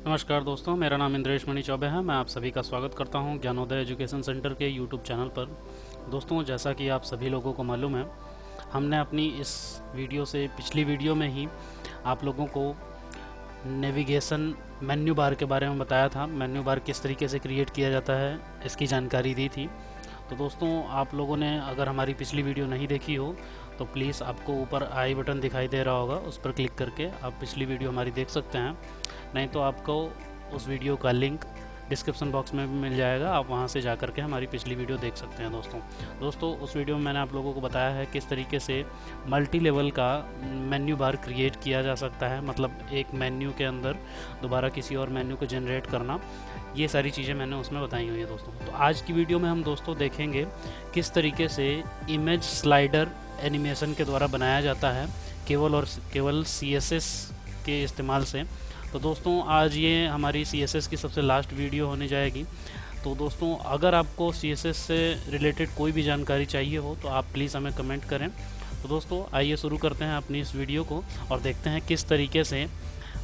नमस्कार दोस्तों, मेरा नाम इंद्रेश मणि चौबे है। मैं आप सभी का स्वागत करता हूं ज्ञानोदय एजुकेशन सेंटर के यूट्यूब चैनल पर। दोस्तों, जैसा कि आप सभी लोगों को मालूम है, हमने अपनी इस वीडियो से पिछली वीडियो में ही आप लोगों को नेविगेशन मेन्यू बार के बारे में बताया था। मेन्यू बार किस तरीके से क्रिएट किया जाता है, इसकी जानकारी दी थी। तो दोस्तों, आप लोगों ने अगर हमारी पिछली वीडियो नहीं देखी हो तो प्लीज़ आपको ऊपर आई बटन दिखाई दे रहा होगा, उस पर क्लिक करके आप पिछली वीडियो हमारी देख सकते हैं। नहीं तो आपको उस वीडियो का लिंक डिस्क्रिप्शन बॉक्स में भी मिल जाएगा, आप वहां से जा कर के हमारी पिछली वीडियो देख सकते हैं। दोस्तों उस वीडियो में मैंने आप लोगों को बताया है किस तरीके से मल्टी लेवल का मेन्यू बार क्रिएट किया जा सकता है, मतलब एक मेन्यू के अंदर दोबारा किसी और मेन्यू को जनरेट करना। ये सारी चीज़ें मैंने उसमें बताई हुई है दोस्तों। तो आज की वीडियो में हम दोस्तों देखेंगे किस तरीके से इमेज स्लाइडर एनिमेशन के द्वारा बनाया जाता है केवल CSS के इस्तेमाल से। तो दोस्तों, आज ये हमारी CSS की सबसे लास्ट वीडियो होने जाएगी। तो दोस्तों, अगर आपको CSS से रिलेटेड कोई भी जानकारी चाहिए हो तो आप प्लीज़ हमें कमेंट करें। तो दोस्तों, आइए शुरू करते हैं अपनी इस वीडियो को और देखते हैं किस तरीके से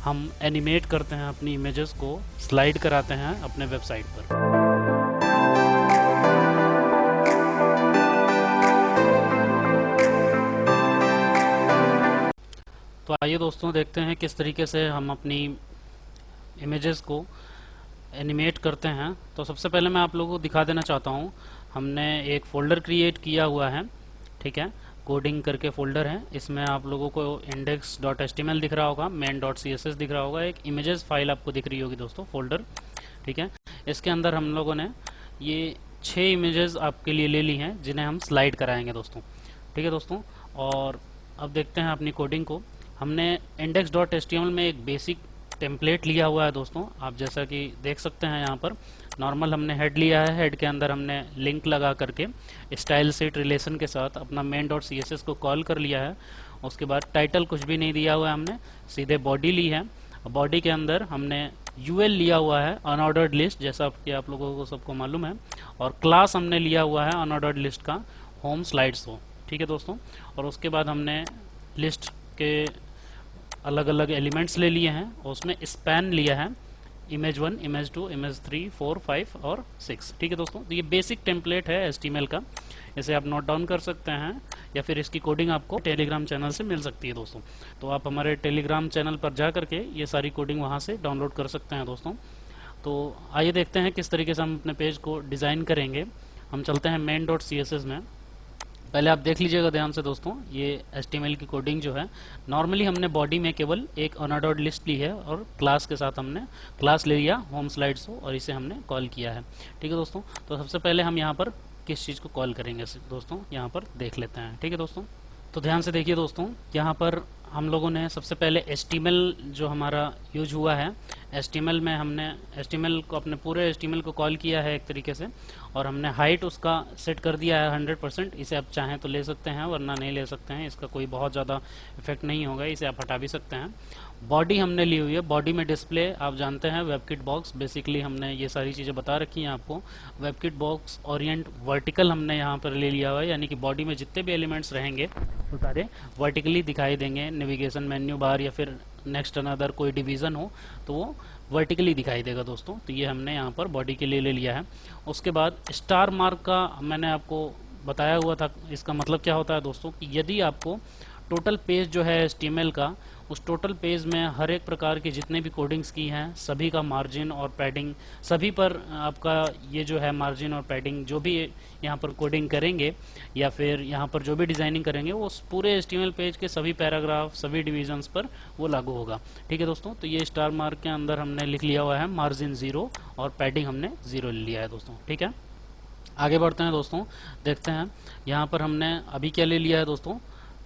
हम एनिमेट करते हैं, अपनी इमेजेस को स्लाइड कराते हैं अपने वेबसाइट पर। तो आइए दोस्तों, देखते हैं किस तरीके से हम अपनी इमेजेस को एनिमेट करते हैं। तो सबसे पहले मैं आप लोगों को दिखा देना चाहता हूँ, हमने एक फ़ोल्डर क्रिएट किया हुआ है, ठीक है। कोडिंग करके फ़ोल्डर है, इसमें आप लोगों को index.html दिख रहा होगा, main.css दिख रहा होगा, एक इमेजेस फाइल आपको दिख रही होगी दोस्तों, फ़ोल्डर, ठीक है। इसके अंदर हम लोगों ने ये 6 इमेजेस आपके लिए ले ली हैं जिन्हें हम स्लाइड कराएंगे दोस्तों, ठीक है दोस्तों। और अब देखते हैं अपनी कोडिंग को। हमने index.html में एक बेसिक टेम्पलेट लिया हुआ है दोस्तों, आप जैसा कि देख सकते हैं यहाँ पर नॉर्मल हमने हेड लिया है। हेड के अंदर हमने लिंक लगा करके स्टाइल सेट रिलेशन के साथ अपना main.css को कॉल कर लिया है। उसके बाद टाइटल कुछ भी नहीं दिया हुआ है, हमने सीधे बॉडी ली है। बॉडी के अंदर हमने UL लिया हुआ है, अनऑर्डर्ड लिस्ट, जैसा कि आप लोगों को सबको मालूम है। और क्लास हमने लिया हुआ है अनऑर्डर्ड लिस्ट का होम स्लाइड्स हो, ठीक है दोस्तों। और उसके बाद हमने लिस्ट के अलग अलग एलिमेंट्स ले लिए हैं और उसमें स्पैन लिया है इमेज 1, इमेज 2, इमेज 3, 4, 5 और 6, ठीक है दोस्तों। तो ये बेसिक टेम्पलेट है HTML का, इसे आप नोट डाउन कर सकते हैं या फिर इसकी कोडिंग आपको टेलीग्राम चैनल से मिल सकती है दोस्तों। तो आप हमारे टेलीग्राम चैनल पर जा करके ये सारी कोडिंग वहाँ से डाउनलोड कर सकते हैं दोस्तों। तो आइए देखते हैं किस तरीके से हम अपने पेज को डिज़ाइन करेंगे। हम चलते हैं main.css में। पहले आप देख लीजिएगा ध्यान से दोस्तों, ये HTML की कोडिंग जो है, नॉर्मली हमने बॉडी में केवल एक अनऑर्डर्ड लिस्ट ली है और क्लास के साथ हमने क्लास ले लिया होम स्लाइड्स को और इसे हमने कॉल किया है, ठीक है दोस्तों। तो सबसे पहले हम यहाँ पर किस चीज़ को कॉल करेंगे दोस्तों, यहाँ पर देख लेते हैं, ठीक है दोस्तों। तो ध्यान से देखिए दोस्तों, यहाँ पर हम लोगों ने सबसे पहले HTML जो हमारा यूज हुआ है, HTML में हमने HTML को अपने पूरे HTML को कॉल किया है एक तरीके से, और हमने हाइट उसका सेट कर दिया है 100%। इसे आप चाहें तो ले सकते हैं वरना नहीं ले सकते हैं, इसका कोई बहुत ज़्यादा इफेक्ट नहीं होगा, इसे आप हटा भी सकते हैं। बॉडी हमने ली हुई है, बॉडी में डिस्प्ले आप जानते हैं वेबकिट बॉक्स, बेसिकली हमने ये सारी चीज़ें बता रखी हैं आपको। वेबकिट बॉक्स ओरिएंट वर्टिकल हमने यहाँ पर ले लिया हुआ है, यानी कि बॉडी में जितने भी एलिमेंट्स रहेंगे वो सारे वर्टिकली दिखाई देंगे। नेविगेशन मेन्यू बार या फिर नेक्स्ट अनदर कोई डिवीज़न हो तो वो वर्टिकली दिखाई देगा दोस्तों। तो ये हमने यहाँ पर बॉडी के लिए ले लिया है। उसके बाद स्टार मार्क का मैंने आपको बताया हुआ था, इसका मतलब क्या होता है दोस्तों कि यदि आपको टोटल पेज जो है HTML का, उस टोटल पेज में हर एक प्रकार की जितने भी कोडिंग्स की हैं सभी का मार्जिन और पैडिंग, सभी पर आपका ये जो है मार्जिन और पैडिंग जो भी यहाँ पर कोडिंग करेंगे या फिर यहाँ पर जो भी डिज़ाइनिंग करेंगे वो उस पूरे HTML पेज के सभी पैराग्राफ, सभी डिविजन्स पर वो लागू होगा, ठीक है दोस्तों। तो ये स्टार मार्क के अंदर हमने लिख लिया हुआ है मार्जिन 0 और पैडिंग हमने 0 ले लिया है दोस्तों, ठीक है। आगे बढ़ते हैं दोस्तों, देखते हैं यहाँ पर हमने अभी क्या ले लिया है दोस्तों।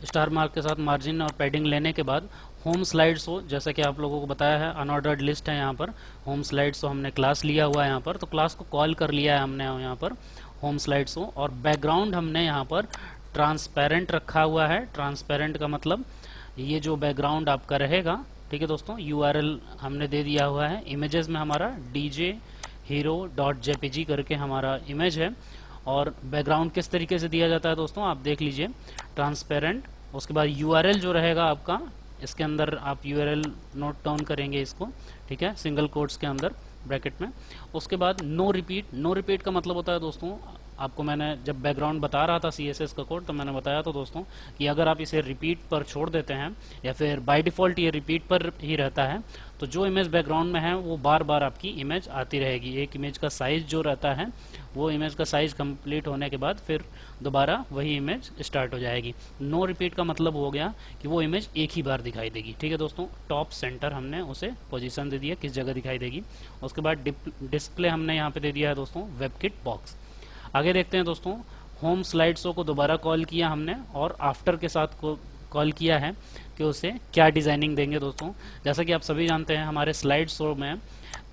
स्टार मार्क के साथ मार्जिन और पैडिंग लेने के बाद होम स्लाइड्स हो, जैसा कि आप लोगों को बताया है अनऑर्डर्ड लिस्ट है यहाँ पर। होम स्लाइड्स हो हमने क्लास लिया हुआ है यहाँ पर, तो क्लास को कॉल कर लिया है हमने यहाँ पर होम स्लाइड्स हो। और बैकग्राउंड हमने यहाँ पर ट्रांसपेरेंट रखा हुआ है। ट्रांसपेरेंट का मतलब ये जो बैकग्राउंड आपका रहेगा, ठीक है दोस्तों। URL हमने दे दिया हुआ है। इमेजेस में हमारा DJ hero.jpg करके हमारा इमेज है। और बैकग्राउंड किस तरीके से दिया जाता है दोस्तों, आप देख लीजिए, ट्रांसपेरेंट। उसके बाद URL जो रहेगा आपका इसके अंदर आप यूआरएल नोट डाउन करेंगे इसको, ठीक है, सिंगल कोट्स के अंदर ब्रैकेट में। उसके बाद नो रिपीट। नो रिपीट का मतलब होता है दोस्तों, आपको मैंने जब बैकग्राउंड बता रहा था CSS का कोड तो मैंने बताया था दोस्तों कि अगर आप इसे रिपीट पर छोड़ देते हैं या फिर बाय डिफ़ॉल्ट ये रिपीट पर ही रहता है तो जो इमेज बैकग्राउंड में है वो बार बार आपकी इमेज आती रहेगी। एक इमेज का साइज जो रहता है वो इमेज का साइज कंप्लीट होने के बाद फिर दोबारा वही इमेज स्टार्ट हो जाएगी। नो रिपीट का मतलब हो गया कि वो इमेज एक ही बार दिखाई देगी, ठीक है दोस्तों। टॉप सेंटर हमने उसे पोजीशन दे दिया किस जगह दिखाई देगी। उसके बाद डिस्प्ले हमने यहाँ पे दे दिया है दोस्तों वेबकिट बॉक्स। आगे देखते हैं दोस्तों, होम स्लाइड शो को दोबारा कॉल किया हमने और आफ्टर के साथ को कॉल किया है कि उसे क्या डिजाइनिंग देंगे दोस्तों। जैसा कि आप सभी जानते हैं हमारे स्लाइड शो में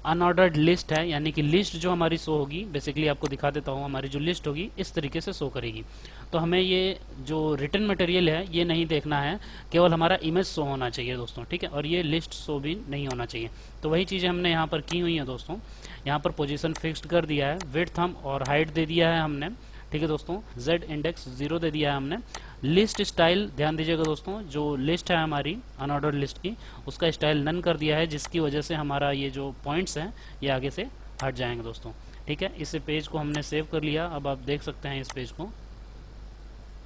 अनऑर्डर्ड लिस्ट है, यानी कि लिस्ट जो हमारी शो होगी, बेसिकली आपको दिखा देता हूँ, हमारी जो लिस्ट होगी इस तरीके से शो करेगी। तो हमें ये जो रिटन मटेरियल है ये नहीं देखना है, केवल हमारा इमेज शो होना चाहिए दोस्तों, ठीक है, और ये लिस्ट शो भी नहीं होना चाहिए। तो वही चीज़ें हमने यहाँ पर की हुई हैं दोस्तों। यहाँ पर पोजीशन फिक्स्ड कर दिया है, विड्थ हम और हाइट दे दिया है हमने, ठीक है दोस्तों। Z इंडेक्स 0 दे दिया है हमने। लिस्ट स्टाइल ध्यान दीजिएगा दोस्तों, जो लिस्ट है हमारी अनऑर्डर्ड लिस्ट की उसका स्टाइल नन कर दिया है, जिसकी वजह से हमारा ये जो पॉइंट्स हैं ये आगे से हट जाएंगे दोस्तों, ठीक है। इस पेज को हमने सेव कर लिया, अब आप देख सकते हैं इस पेज को,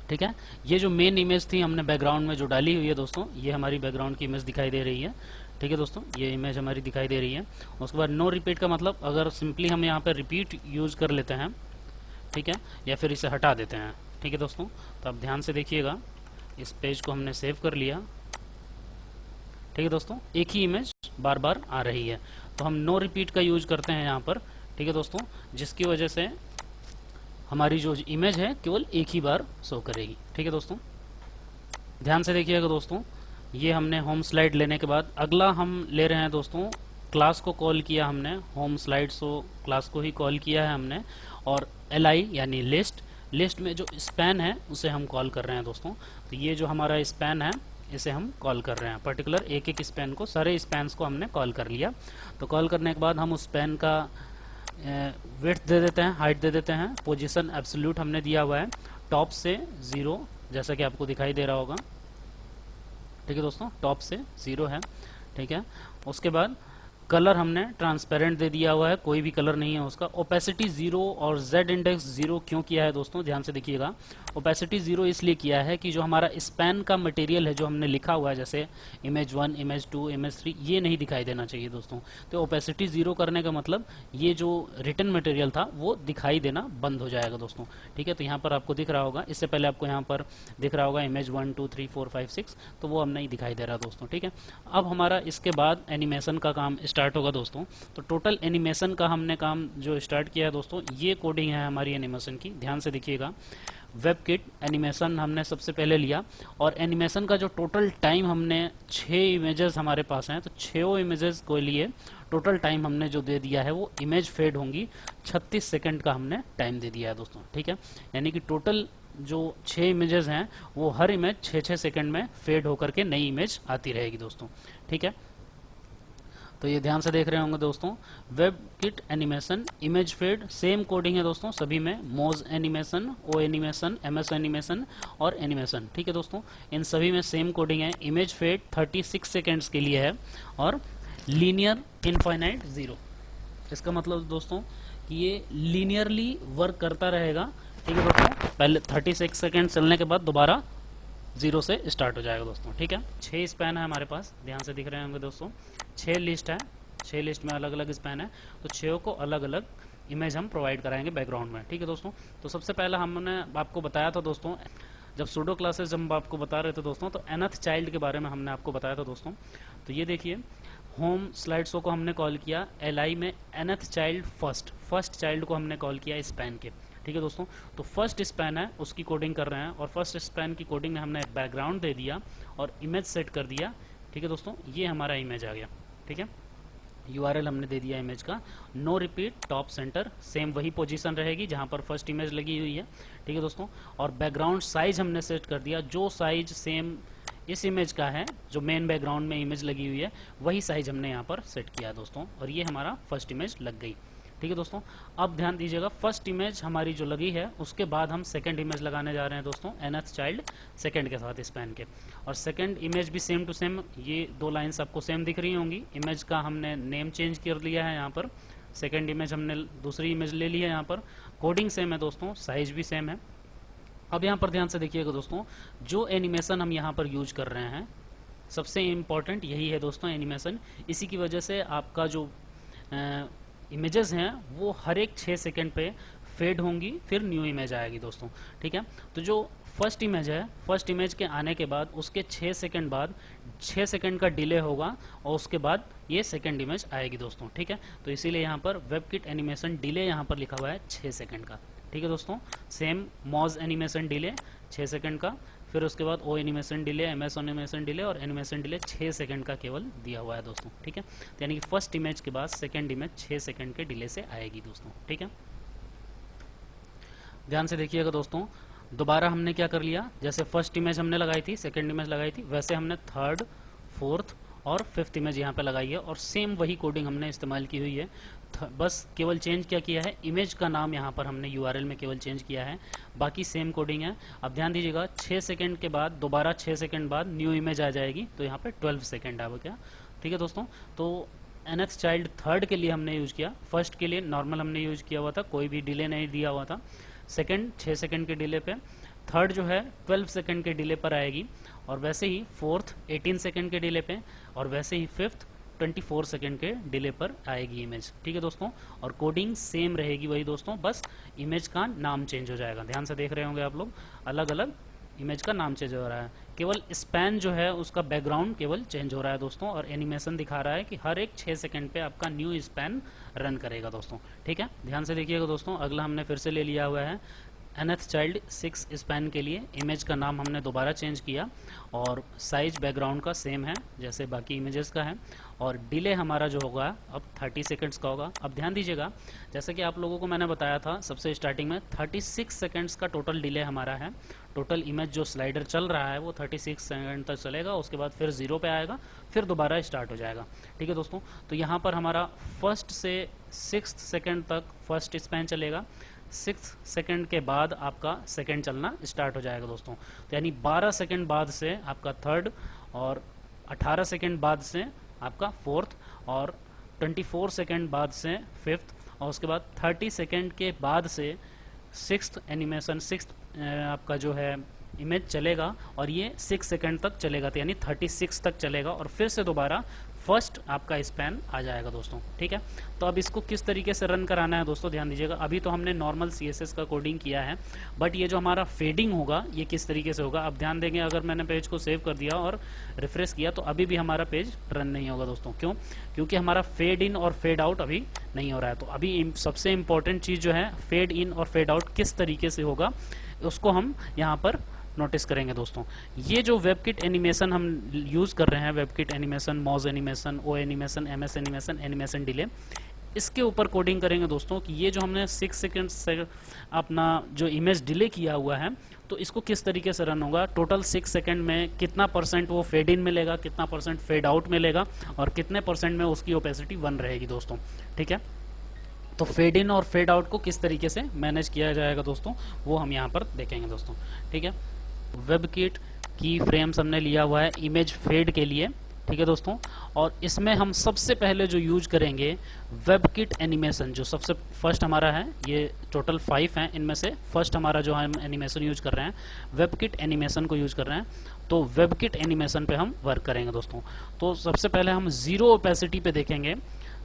ठीक है। ये जो मेन इमेज थी हमने बैकग्राउंड में जो डाली हुई है दोस्तों, ये हमारी बैकग्राउंड की इमेज दिखाई दे रही है, ठीक है दोस्तों, ये इमेज हमारी दिखाई दे रही है। उसके बाद नो रिपीट का मतलब अगर सिंपली हम यहाँ पर रिपीट यूज कर लेते हैं, ठीक है, या फिर इसे हटा देते हैं, ठीक है दोस्तों। तो आप ध्यान से देखिएगा, इस पेज को हमने सेव कर लिया, ठीक है दोस्तों। एक ही इमेज बार बार आ रही है तो हम नो रिपीट का यूज करते हैं यहाँ पर, ठीक है दोस्तों, जिसकी वजह से हमारी जो इमेज है केवल एक ही बार शो करेगी, ठीक है दोस्तों। ध्यान से देखिएगा दोस्तों, ये हमने होम स्लाइड लेने के बाद अगला हम ले रहे हैं दोस्तों, क्लास को कॉल किया हमने, होम स्लाइड शो क्लास को ही कॉल किया है हमने, और li यानी लिस्ट में जो स्पैन है उसे हम कॉल कर रहे हैं दोस्तों। तो ये जो हमारा स्पैन है इसे हम कॉल कर रहे हैं, पर्टिकुलर एक एक स्पैन को, सारे स्पैन्स को हमने कॉल कर लिया। तो कॉल करने के बाद हम उस स्पैन का विड्थ दे देते हैं, हाइट दे देते हैं, पोजीशन एब्सोल्यूट हमने दिया हुआ है, टॉप से 0 जैसा कि आपको दिखाई दे रहा होगा, ठीक है दोस्तों, टॉप से 0 है, ठीक है। उसके बाद कलर हमने ट्रांसपेरेंट दे दिया हुआ है, कोई भी कलर नहीं है उसका। ओपेसिटी 0 और Z इंडेक्स 0 क्यों किया है दोस्तों, ध्यान से देखिएगा। ओपेसिटी 0 इसलिए किया है कि जो हमारा स्पैन का मटेरियल है जो हमने लिखा हुआ है, जैसे इमेज 1, इमेज 2, इमेज 3, ये नहीं दिखाई देना चाहिए दोस्तों। तो ओपेसिटी 0 करने का मतलब ये जो रिटन मटेरियल था वो दिखाई देना बंद हो जाएगा दोस्तों, ठीक है। तो यहाँ पर आपको दिख रहा होगा, इससे पहले आपको यहाँ पर दिख रहा होगा इमेज 1, 2, 3, 4, 5, 6, तो वो अब नहीं दिखाई दे रहा दोस्तों, ठीक है। अब हमारा इसके बाद एनिमेशन का काम स्टार्ट होगा दोस्तों। तो टोटल एनिमेशन का हमने काम जो स्टार्ट किया है दोस्तों, ये कोडिंग है हमारी एनिमेशन की, ध्यान से देखिएगा। वेबकिट एनिमेशन हमने सबसे पहले लिया और एनिमेशन का जो टोटल टाइम हमने 6 इमेजेस हमारे पास हैं, तो 6 इमेजेस को लिए टोटल टाइम हमने जो दे दिया है वो इमेज फेड होंगी 36 सेकंड का हमने टाइम दे दिया है दोस्तों, ठीक है। यानी कि टोटल जो 6 इमेजेस हैं वो हर इमेज 6-6 सेकंड में फेड होकर के नई इमेज आती रहेगी दोस्तों, ठीक है। तो ये ध्यान से देख रहे होंगे दोस्तों, webkit animation, image fade, same coding है दोस्तों सभी में, मोज एनिमेशन, ओ एनिमेशन, MS एनिमेशन और एनिमेशन, ठीक है दोस्तों, इन सभी में सेम कोडिंग है। इमेज फेड 36 सेकेंड्स के लिए है और लीनियर इनफाइनाइट 0, इसका मतलब दोस्तों कि ये लीनियरली वर्क करता रहेगा, ठीक है दोस्तों। पहले 36 सेकेंड चलने के बाद दोबारा 0 से स्टार्ट हो जाएगा दोस्तों, ठीक है। 6 स्पैन है हमारे पास, ध्यान से दिख रहे होंगे दोस्तों, 6 लिस्ट है, 6 लिस्ट में अलग अलग स्पैन है, तो 6 को अलग अलग इमेज हम प्रोवाइड कराएंगे बैकग्राउंड में, ठीक है दोस्तों। तो सबसे पहला हमने आपको बताया था दोस्तों, जब सूडो क्लासेस जब हम आपको बता रहे थे दोस्तों, तो nth चाइल्ड के बारे में हमने आपको बताया था दोस्तों। तो ये देखिए, होम स्लाइड शो को हमने कॉल किया, li में nth चाइल्ड फर्स्ट चाइल्ड को हमने कॉल किया स्पैन के, ठीक है दोस्तों। तो फर्स्ट स्पैन है उसकी कोडिंग कर रहे हैं और फर्स्ट स्पैन की कोडिंग में हमने एक बैकग्राउंड दे दिया और इमेज सेट कर दिया, ठीक है दोस्तों। ये हमारा इमेज आ गया, ठीक है। URL हमने दे दिया इमेज का, no repeat, top center, same वही पोजीशन रहेगी जहां पर फर्स्ट इमेज लगी हुई है, ठीक है दोस्तों। और बैकग्राउंड साइज हमने सेट कर दिया, जो साइज सेम इस इमेज का है, जो मेन बैकग्राउंड में इमेज लगी हुई है वही साइज हमने यहाँ पर सेट किया दोस्तों, और ये हमारा फर्स्ट इमेज लग गई, ठीक है दोस्तों। अब ध्यान दीजिएगा, फर्स्ट इमेज हमारी जो लगी है उसके बाद हम सेकंड इमेज लगाने जा रहे हैं दोस्तों, nth चाइल्ड सेकंड के साथ स्पैन के। और सेकंड इमेज भी सेम टू सेम, ये दो लाइंस आपको सेम दिख रही होंगी। इमेज का हमने नेम चेंज कर लिया है यहाँ पर, सेकंड इमेज हमने दूसरी इमेज ले ली है यहाँ पर। कोडिंग सेम है दोस्तों, साइज भी सेम है। अब यहाँ पर ध्यान से देखिएगा दोस्तों, जो एनिमेशन हम यहाँ पर यूज कर रहे हैं, सबसे इम्पॉर्टेंट यही है दोस्तों एनिमेशन। इसी की वजह से आपका जो इमेजेस हैं वो हर एक 6 सेकंड पे फेड होंगी, फिर न्यू इमेज आएगी दोस्तों, ठीक है। तो जो फर्स्ट इमेज है, फर्स्ट इमेज के आने के बाद उसके 6 सेकंड बाद 6 सेकंड का डिले होगा और उसके बाद ये सेकंड इमेज आएगी दोस्तों, ठीक है। तो इसीलिए यहाँ पर वेबकिट एनिमेशन डिले यहाँ पर लिखा हुआ है 6 सेकंड का, ठीक है दोस्तों। Same moz animation delay 6 second का, फिर उसके बाद O animation delay, MS animation delay और एनिमेशन डिले 6 सेकंड का केवल दिया हुआ है दोस्तों, ठीक है। तो यानी कि फर्स्ट इमेज के बाद सेकंड इमेज 6 सेकंड के डिले से आएगी दोस्तों, ठीक है। ध्यान से देखिएगा दोस्तों, दोबारा हमने क्या कर लिया, जैसे फर्स्ट इमेज हमने लगाई थी, सेकंड इमेज लगाई थी, वैसे हमने थर्ड, फोर्थ और फिफ्थ इमेज यहाँ पे लगाई है और सेम वही कोडिंग हमने इस्तेमाल की हुई है। बस केवल चेंज क्या किया है, इमेज का नाम यहाँ पर हमने यूआरएल में केवल चेंज किया है, बाकी सेम कोडिंग है। अब ध्यान दीजिएगा, 6 सेकंड के बाद दोबारा 6 सेकंड बाद न्यू इमेज आ जाएगी, तो यहाँ पे 12 सेकंड आएगा क्या, ठीक है दोस्तों। तो nth चाइल्ड थर्ड के लिए हमने यूज किया, फर्स्ट के लिए नॉर्मल हमने यूज किया हुआ था, कोई भी डिले नहीं दिया हुआ था। सेकंड 6 सेकंड के डिले पे, थर्ड जो है 12 सेकंड के डिले पर आएगी, और वैसे ही फोर्थ 18 सेकंड के डिले पे, और वैसे ही फिफ्थ 24 सेकंड के डिले पर आएगी इमेज, ठीक है दोस्तों। और कोडिंग सेम रहेगी वही दोस्तों, बस इमेज का नाम चेंज हो जाएगा। ध्यान से देख रहे होंगे आप लोग, अलग अलग इमेज का नाम चेंज हो रहा है, केवल स्पैन जो है उसका बैकग्राउंड केवल चेंज हो रहा है दोस्तों, और एनिमेशन दिखा रहा है कि हर एक 6 सेकंड पे आपका न्यू स्पैन रन करेगा दोस्तों, ठीक है। ध्यान से देखिएगा दोस्तों, अगला हमने फिर से ले लिया हुआ है nth चाइल्ड 6 स्पैन के लिए। इमेज का नाम हमने दोबारा चेंज किया और साइज बैकग्राउंड का सेम है जैसे बाकी इमेजेस का है, और डिले हमारा जो होगा अब 30 सेकंड्स का होगा। अब ध्यान दीजिएगा, जैसे कि आप लोगों को मैंने बताया था सबसे स्टार्टिंग में, 36 सेकंड्स का टोटल डिले हमारा है। टोटल इमेज जो स्लाइडर चल रहा है वो 36 सेकंड तक चलेगा, उसके बाद फिर 0 पे आएगा, फिर दोबारा स्टार्ट हो जाएगा, ठीक है दोस्तों। तो यहाँ पर हमारा फर्स्ट से 6 सेकंड तक फर्स्ट स्पैन चलेगा, 6 सेकंड के बाद आपका सेकंड चलना स्टार्ट हो जाएगा दोस्तों। तो यानी 12 सेकंड बाद से आपका थर्ड, और 18 सेकंड बाद से आपका फोर्थ, और 24 सेकंड बाद से फिफ्थ, और उसके बाद 30 सेकंड के बाद से सिक्स्थ एनिमेशन, सिक्स्थ आपका जो है इमेज चलेगा, और ये 6 सेकंड तक चलेगा, तो यानी 36 तक चलेगा, और फिर से दोबारा फर्स्ट आपका स्पैन आ जाएगा दोस्तों, ठीक है। तो अब इसको किस तरीके से रन कराना है दोस्तों, ध्यान दीजिएगा। अभी तो हमने नॉर्मल CSS का कोडिंग किया है, बट ये जो हमारा फेडिंग होगा ये किस तरीके से होगा। अब ध्यान देंगे, अगर मैंने पेज को सेव कर दिया और रिफ्रेश किया तो अभी भी हमारा पेज रन नहीं होगा दोस्तों। क्यों? क्योंकि हमारा फेड इन और फेड आउट अभी नहीं हो रहा है। तो अभी सबसे इंपॉर्टेंट चीज़ जो है, फेड इन और फेड आउट किस तरीके से होगा उसको हम यहाँ पर नोटिस करेंगे दोस्तों। ये जो वेबकिट एनिमेशन हम यूज़ कर रहे हैं, वेबकिट एनिमेशन, मॉज एनिमेशन, ओ animation, MS animation, animation delay, इसके ऊपर कोडिंग करेंगे दोस्तों कि ये जो हमने 6 सेकंड से अपना जो इमेज डिले किया हुआ है, तो इसको किस तरीके से रन होगा, टोटल 6 सेकंड में कितना % वो फेड इन मिलेगा, कितना % फेड आउट मिलेगा, और कितने % में उसकी ओपेसिटी 1 रहेगी दोस्तों, ठीक है। तो फेड इन और फेड आउट को किस तरीके से मैनेज किया जाएगा दोस्तों, वो हम यहाँ पर देखेंगे दोस्तों, ठीक है। वेबकिट की फ्रेम्स हमने लिया हुआ है इमेज फेड के लिए, ठीक है दोस्तों। और इसमें हम सबसे पहले जो यूज करेंगे वेबकिट एनिमेशन, जो सबसे फर्स्ट हमारा है, ये टोटल 5 हैं, इनमें से फर्स्ट हमारा जो हम एनिमेशन यूज कर रहे हैं वेबकिट एनिमेशन को यूज कर रहे हैं। तो वेबकिट एनिमेशन पे हम वर्क करेंगे दोस्तों। तो सबसे पहले हम 0 ओपेसिटी पे देखेंगे,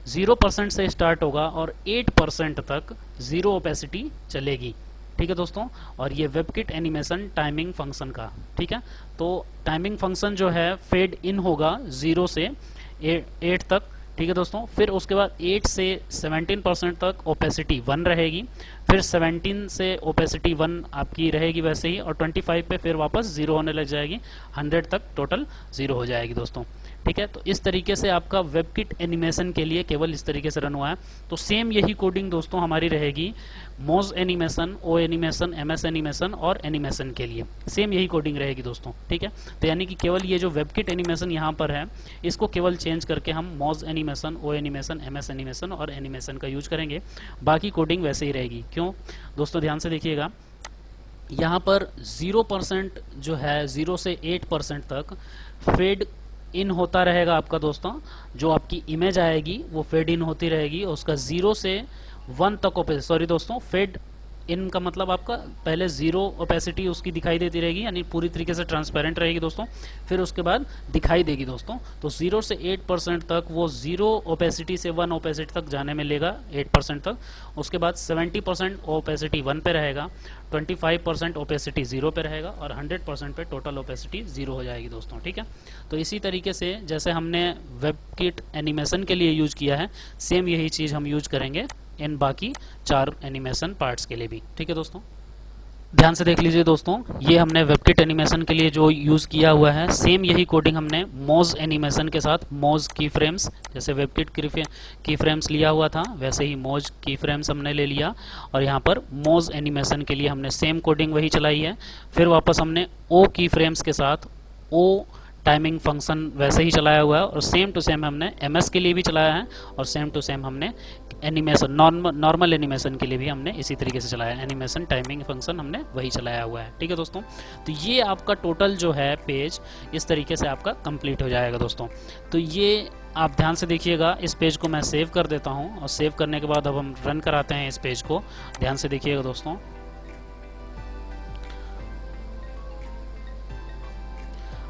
0% से स्टार्ट होगा और 8% तक 0 ओपेसिटी चलेगी, ठीक है दोस्तों। और ये वेबकिट एनिमेशन टाइमिंग फंक्शन का, ठीक है। तो टाइमिंग फंक्शन जो है फेड इन होगा 0 से 8 तक, ठीक है दोस्तों। फिर उसके बाद 8 से 17% तक ओपेसिटी 1 रहेगी, फिर 17 से ओपेसिटी 1 आपकी रहेगी वैसे ही, और 25 पे फिर वापस 0 होने लग जाएगी, 100 तक टोटल 0 हो जाएगी दोस्तों, ठीक है। तो इस तरीके से आपका वेबकिट एनिमेशन के लिए केवल इस तरीके से रन हुआ है। तो सेम यही कोडिंग दोस्तों हमारी रहेगी मोज एनिमेशन, ओ एनिमेशन, एमएस एनिमेशन और एनिमेशन के लिए सेम यही कोडिंग रहेगी दोस्तों, ठीक है। तो यानी कि केवल ये जो वेबकिट एनिमेशन यहाँ पर है इसको केवल चेंज करके हम मोज एनिमेशन, ओ एनिमेशन, एमएस एनिमेशन और एनिमेशन का यूज करेंगे, बाकी कोडिंग वैसे ही रहेगी। क्यों दोस्तों, ध्यान से देखिएगा, यहाँ पर 0% जो है 0 से 8% तक फेड इन होता रहेगा आपका दोस्तों। जो आपकी इमेज आएगी वो फेड इन होती रहेगी, और उसका 0 से 1 तक सॉरी दोस्तों, फेड इन का मतलब आपका पहले 0 ओपेसिटी उसकी दिखाई देती रहेगी, यानी पूरी तरीके से ट्रांसपेरेंट रहेगी दोस्तों, फिर उसके बाद दिखाई देगी दोस्तों। तो 0 से 8% तक वो 0 ओपेसिटी से 1 ओपेसिटी तक जाने में लेगा, 8% तक। उसके बाद 70% ओपेसिटी 1 पे रहेगा, 25% ओपेसिटी 0 पे रहेगा और 100% पे टोटल ओपेसिटी 0 हो जाएगी दोस्तों, ठीक है। तो इसी तरीके से जैसे हमने वेबकिट एनिमेशन के लिए यूज किया है, सेम यही चीज़ हम यूज करेंगे इन बाकी 4 एनिमेशन पार्ट्स के लिए भी, ठीक है दोस्तों। ध्यान से देख लीजिए दोस्तों, ये हमने वेबकिट एनिमेशन के लिए जो यूज़ किया हुआ है सेम यही कोडिंग हमने मोज एनिमेशन के साथ, मोज की फ्रेम्स, जैसे वेबकिट की फ्रेम्स लिया हुआ था वैसे ही मोज की फ्रेम्स हमने ले लिया, और यहाँ पर मोज एनिमेशन के लिए हमने सेम कोडिंग वही चलाई है। फिर वापस हमने ओ की फ्रेम्स के साथ ओ टाइमिंग फंक्शन वैसे ही चलाया हुआ है, और सेम टू सेम हमने एमएस के लिए भी चलाया है, और सेम टू सेम हमने एनिमेशन नॉर्मल एनिमेशन के लिए भी हमने इसी तरीके से चलाया है। एनिमेशन टाइमिंग फंक्शन हमने वही चलाया हुआ है, ठीक है दोस्तों। तो ये आपका टोटल जो है पेज इस तरीके से आपका कंप्लीट हो जाएगा दोस्तों। तो ये आप ध्यान से देखिएगा, इस पेज को मैं सेव कर देता हूँ, और सेव करने के बाद अब हम रन कराते हैं इस पेज को। ध्यान से देखिएगा दोस्तों,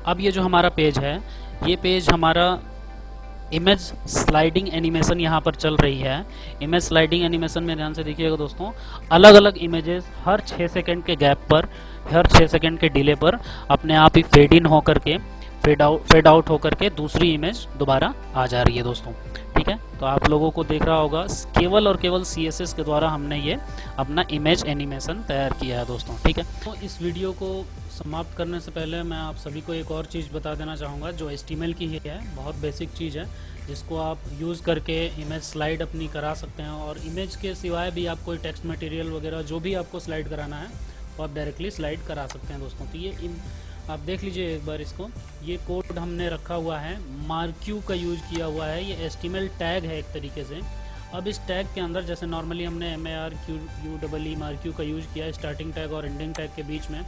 अब ये जो हमारा पेज है, ये पेज हमारा इमेज स्लाइडिंग एनिमेशन यहाँ पर चल रही है। इमेज स्लाइडिंग एनिमेशन में ध्यान से देखिएगा दोस्तों, अलग अलग इमेजेस हर 6 सेकंड के गैप पर, हर 6 सेकंड के डिले पर अपने आप ही फेड इन होकर के फेड आउट होकर के दूसरी इमेज दोबारा आ जा रही है दोस्तों, ठीक है। तो आप लोगों को देख रहा होगा केवल और केवल CSS के द्वारा हमने ये अपना इमेज एनिमेशन तैयार किया है दोस्तों, ठीक है। तो इस वीडियो को समाप्त करने से पहले मैं आप सभी को एक और चीज़ बता देना चाहूँगा जो HTML की ही है, बहुत बेसिक चीज़ है जिसको आप यूज़ करके इमेज स्लाइड अपनी करा सकते हैं। और इमेज के सिवाय भी आप कोई टेक्स्ट मटेरियल वगैरह जो भी आपको स्लाइड कराना है वो आप डायरेक्टली स्लाइड करा सकते हैं दोस्तों। तो ये आप देख लीजिए एक बार इसको, ये कोड हमने रखा हुआ है, मार्क्यू का यूज किया हुआ है, ये HTML टैग है एक तरीके से। अब इस टैग के अंदर जैसे नॉर्मली हमने MARQUE मार्क्यू का यूज किया है स्टार्टिंग टैग और एंडिंग टैग के बीच में,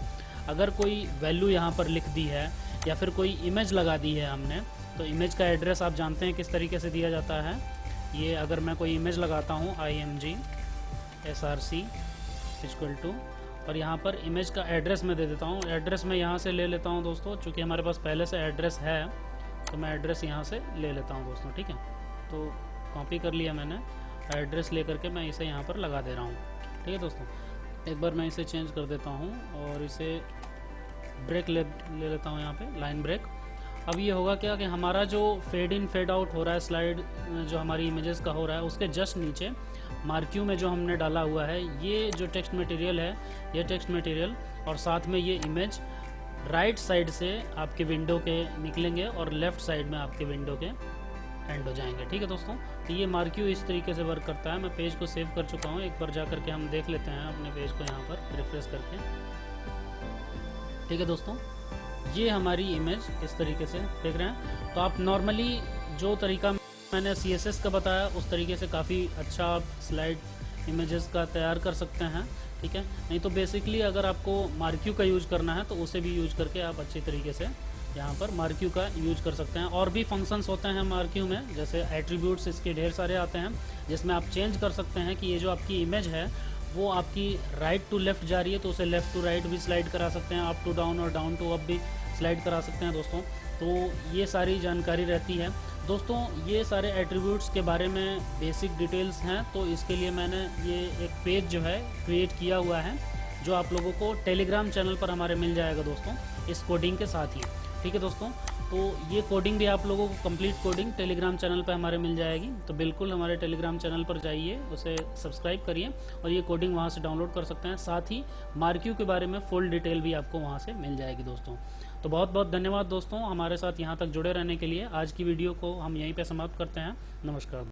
अगर कोई वैल्यू यहाँ पर लिख दी है या फिर कोई इमेज लगा दी है हमने, तो इमेज का एड्रेस आप जानते हैं किस तरीके से दिया जाता है। ये अगर मैं कोई इमेज लगाता हूँ IMG SRC इक्वल टू, और यहाँ पर इमेज का एड्रेस मैं दे देता हूँ। एड्रेस मैं यहाँ से ले लेता हूँ दोस्तों, चूँकि हमारे पास पहले से एड्रेस है तो मैं एड्रेस यहाँ से ले लेता हूँ दोस्तों, ठीक है। तो कॉपी कर लिया मैंने, एड्रेस ले करके मैं इसे यहाँ पर लगा दे रहा हूँ, ठीक है दोस्तों। एक बार मैं इसे चेंज कर देता हूँ और इसे ब्रेक ले लेता हूँ यहाँ पे, लाइन ब्रेक। अब ये होगा क्या कि हमारा जो फेड इन फेड आउट हो रहा है स्लाइड जो हमारी इमेजेस का हो रहा है, उसके जस्ट नीचे मार्क्यू में जो हमने डाला हुआ है ये जो टेक्स्ट मटेरियल है, ये टेक्स्ट मटेरियल और साथ में ये इमेज राइट साइड से आपके विंडो के निकलेंगे और लेफ़्ट साइड में आपके विंडो के एंड हो जाएंगे, ठीक है दोस्तों। तो ये मार्क्यू इस तरीके से वर्क करता है। मैं पेज को सेव कर चुका हूँ, एक बार जा करके हम देख लेते हैं अपने पेज को यहाँ पर रिफ्रेश करके, ठीक है दोस्तों। ये हमारी इमेज इस तरीके से देख रहे हैं। तो आप नॉर्मली जो तरीका मैंने CSS का बताया उस तरीके से काफ़ी अच्छा आप स्लाइड इमेजेस का तैयार कर सकते हैं, ठीक है। नहीं तो बेसिकली अगर आपको मार्क्यू का यूज करना है तो उसे भी यूज करके आप अच्छी तरीके से यहाँ पर मार्क्यू का यूज कर सकते हैं। और भी फंक्शंस होते हैं मार्क्यू में, जैसे एट्रीब्यूट्स इसके ढेर सारे आते हैं जिसमें आप चेंज कर सकते हैं कि ये जो आपकी इमेज है वो आपकी राइट टू लेफ़्ट जा रही है तो उसे लेफ़्ट टू राइट भी स्लाइड करा सकते हैं, अप टू डाउन और डाउन टू अप भी स्लाइड करा सकते हैं दोस्तों। तो ये सारी जानकारी रहती है दोस्तों। ये सारे एट्रीब्यूट्स के बारे में बेसिक डिटेल्स हैं, तो इसके लिए मैंने ये एक पेज जो है क्रिएट किया हुआ है जो आप लोगों को टेलीग्राम चैनल पर हमारे मिल जाएगा दोस्तों, इस कोडिंग के साथ ही, ठीक है दोस्तों। तो ये कोडिंग भी आप लोगों को कंप्लीट कोडिंग टेलीग्राम चैनल पे हमारे मिल जाएगी। तो बिल्कुल हमारे टेलीग्राम चैनल पर जाइए, उसे सब्सक्राइब करिए और ये कोडिंग वहाँ से डाउनलोड कर सकते हैं। साथ ही मार्क्यू के बारे में फुल डिटेल भी आपको वहाँ से मिल जाएगी दोस्तों। तो बहुत बहुत धन्यवाद दोस्तों हमारे साथ यहाँ तक जुड़े रहने के लिए। आज की वीडियो को हम यहीं पर समाप्त करते हैं। नमस्कार।